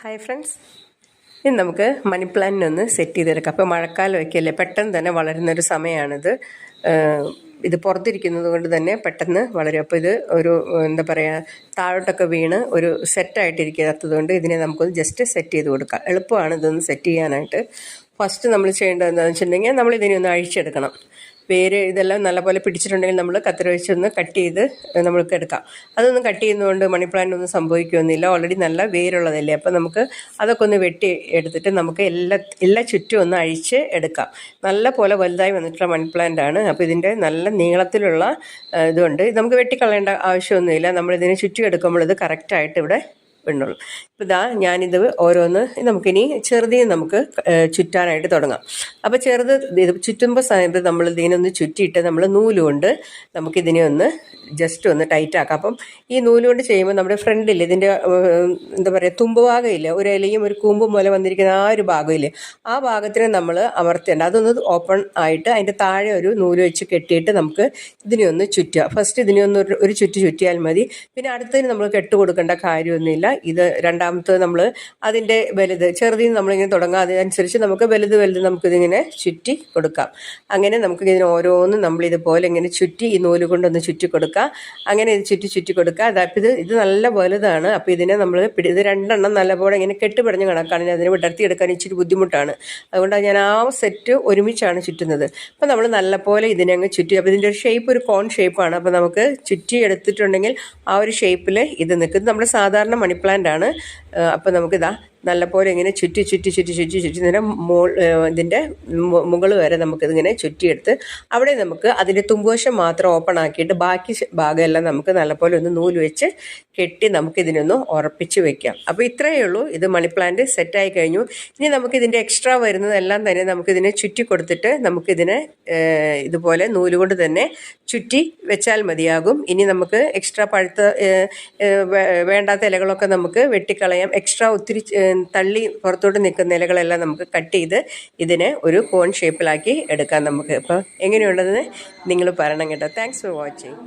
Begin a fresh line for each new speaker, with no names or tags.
Hi friends, ഇന്ന് നമുക്ക് മണി പ്ലാന്റിനൊന്ന് set ചെയ്തെടുക്കാം. അപ്പോൾ മഴക്കാലമൊക്കെ അല്ലേ, പെട്ടെന്ന് തന്നെ വളരുന്നൊരു സമയമാണിത്. ഇത് പുറത്തിരിക്കുന്നത് കൊണ്ട് തന്നെ പെട്ടെന്ന് വളരും. അപ്പോൾ ഇത് ഒരു എന്താ പറയുക, താഴോട്ടൊക്കെ വീണ് ഒരു സെറ്റായിട്ടിരിക്കാത്തത് കൊണ്ട് ഇതിനെ നമുക്കൊന്ന് ജസ്റ്റ് സെറ്റ് ചെയ്ത് കൊടുക്കാം. എളുപ്പമാണ് ഇതൊന്ന് സെറ്റ് ചെയ്യാനായിട്ട്. ഫസ്റ്റ് നമ്മൾ ചെയ്യേണ്ടത് എന്താണെന്ന് വെച്ചിട്ടുണ്ടെങ്കിൽ നമ്മളിതിനെ ഒന്ന് അഴിച്ചെടുക്കണം. വേര് ഇതെല്ലാം നല്ലപോലെ പിടിച്ചിട്ടുണ്ടെങ്കിൽ നമ്മൾ കത്തിരി വെച്ചൊന്ന് കട്ട് ചെയ്ത് നമ്മൾക്ക് എടുക്കാം. അതൊന്നും കട്ട് ചെയ്യുന്നതുകൊണ്ട് മണി പ്ലാന്റ് ഒന്നും സംഭവിക്കുകയൊന്നുമില്ല. ഓൾറെഡി നല്ല വേരുള്ളതല്ലേ. അപ്പോൾ നമുക്ക് അതൊക്കെ ഒന്ന് വെട്ടി എടുത്തിട്ട് നമുക്ക് എല്ലാ ചുറ്റും ഒന്ന് അഴിച്ച് എടുക്കാം. നല്ല പോലെ വലുതായി വന്നിട്ടുള്ള മണി പ്ലാന്റ് ആണ്. അപ്പോൾ ഇതിൻ്റെ നല്ല നീളത്തിലുള്ള ഇതുണ്ട്. നമുക്ക് വെട്ടിക്കളയേണ്ട ആവശ്യമൊന്നുമില്ല. നമ്മളിതിനെ ചുറ്റി എടുക്കുമ്പോൾ ഇത് കറക്റ്റായിട്ട് ഇവിടെ വീണുള്ളൂ. ഇപ്പോൾ ഞാനിത് ഓരോന്ന് നമുക്കിനി ചെറുതിന് നമുക്ക് ചുറ്റാനായിട്ട് തുടങ്ങാം. അപ്പോൾ ഇത് ചുറ്റുമ്പോൾ സമയത്ത് നമ്മൾ ഇതിനൊന്ന് ചുറ്റിയിട്ട് നമ്മൾ നൂലുകൊണ്ട് നമുക്കിതിനെ ഒന്ന് ജസ്റ്റ് ഒന്ന് ടൈറ്റ് ആക്കാം. അപ്പം ഈ നൂലുകൊണ്ട് ചെയ്യുമ്പോൾ നമ്മുടെ ഫ്രണ്ടിൽ ഇതിൻ്റെ എന്താ പറയുക, തുമ്പ് ഭാഗമില്ല, ഒരു ഇലയും ഒരു കൂമ്പും പോലെ വന്നിരിക്കുന്ന ആ ഒരു ഭാഗമില്ലേ, ആ ഭാഗത്തിന് നമ്മൾ അമർത്തേണ്ട. അതൊന്ന് ഓപ്പൺ ആയിട്ട് അതിൻ്റെ താഴെ ഒരു നൂല് വെച്ച് കെട്ടിയിട്ട് നമുക്ക് ഇതിനെ ഒന്ന് ചുറ്റുക. ഫസ്റ്റ് ഇതിനെ ഒന്ന് ഒരു ചുറ്റിയാൽ മതി. പിന്നെ അടുത്തതിന് നമ്മൾ കെട്ട് കൊടുക്കേണ്ട കാര്യമൊന്നുമില്ല. ഇത് രണ്ടാമത്തെ നമ്മൾ അതിൻ്റെ വലുത് ചെറുതിന് നമ്മളിങ്ങനെ തുടങ്ങാം. അതിനനുസരിച്ച് നമുക്ക് വലുത് നമുക്കിതിങ്ങനെ ചുറ്റി കൊടുക്കാം. അങ്ങനെ നമുക്ക് ഇതിന് ഓരോന്നും നമ്മളിതുപോലെ ഇങ്ങനെ ചുറ്റി ഈ നൂല് കൊണ്ടൊന്ന് ചുറ്റി കൊടുക്കുക. അങ്ങനെ ഇത് ചുറ്റി കൊടുക്കുക. അതായത് ഇത് നല്ല വലുതാണ്. അപ്പോൾ ഇതിനെ നമ്മൾ ഇത് രണ്ടെണ്ണം നല്ലപോലെ ഇങ്ങനെ കെട്ടുപിടഞ്ഞ് കണക്കാണ്. അതിനെ വിടർത്തിയെടുക്കാൻ ഇച്ചിരി ബുദ്ധിമുട്ടാണ്. അതുകൊണ്ട് ഞാൻ ആ സെറ്റ് ഒരുമിച്ചാണ് ചുറ്റുന്നത്. അപ്പോൾ നമ്മൾ നല്ലപോലെ ഇതിനെ അങ്ങ് ചുറ്റി. അപ്പോൾ ഇതിൻ്റെ ഒരു ഷേപ്പ് ഒരു കോൺ ഷേപ്പാണ്. അപ്പോൾ നമുക്ക് ചുറ്റി എടുത്തിട്ടുണ്ടെങ്കിൽ ആ ഒരു ഷേപ്പിൽ ഇത് നിൽക്കുന്നത് നമ്മുടെ സാധാരണ മണി പ്ലാന്റ് ആണ്. അപ്പോൾ നമുക്കിതാ നല്ലപോലെ ഇങ്ങനെ ചുറ്റി ഇതിൻ്റെ ഇതിൻ്റെ മുകൾ വരെ നമുക്കിതിങ്ങനെ ചുറ്റിയെടുത്ത് അവിടെ നമുക്ക് അതിൻ്റെ തുമ്പുവശം മാത്രം ഓപ്പൺ ആക്കിയിട്ട് ബാക്കി ഭാഗമെല്ലാം നമുക്ക് നല്ലപോലെ ഒന്ന് നൂല് വെച്ച് കെട്ടി നമുക്കിതിനൊന്ന് ഉറപ്പിച്ച് വെക്കാം. അപ്പോൾ ഇത്രയേ ഉള്ളൂ. ഇത് മണി പ്ലാന്റ് സെറ്റായി കഴിഞ്ഞു. ഇനി നമുക്കിതിൻ്റെ എക്സ്ട്രാ വരുന്നതെല്ലാം തന്നെ നമുക്കിതിനെ ചുറ്റി കൊടുത്തിട്ട് നമുക്കിതിനെ ഇതുപോലെ നൂല് കൊണ്ട് തന്നെ ചുറ്റി വെച്ചാൽ മതിയാകും. ഇനി നമുക്ക് എക്സ്ട്രാ പഴുത്ത വേണ്ടാത്ത ഇലകളൊക്കെ നമുക്ക് വെട്ടിക്കളയാം. എക്സ്ട്രാ ഒത്തിരി തള്ളി പുറത്തോട്ട് നിൽക്കുന്ന ഇലകളെല്ലാം നമുക്ക് കട്ട് ചെയ്ത് ഇതിനെ ഒരു കോൺ ഷേപ്പിലാക്കി എടുക്കാം നമുക്ക്. അപ്പോൾ എങ്ങനെയുണ്ടെന്ന് നിങ്ങൾ പറയണം കേട്ടോ. Thanks for watching.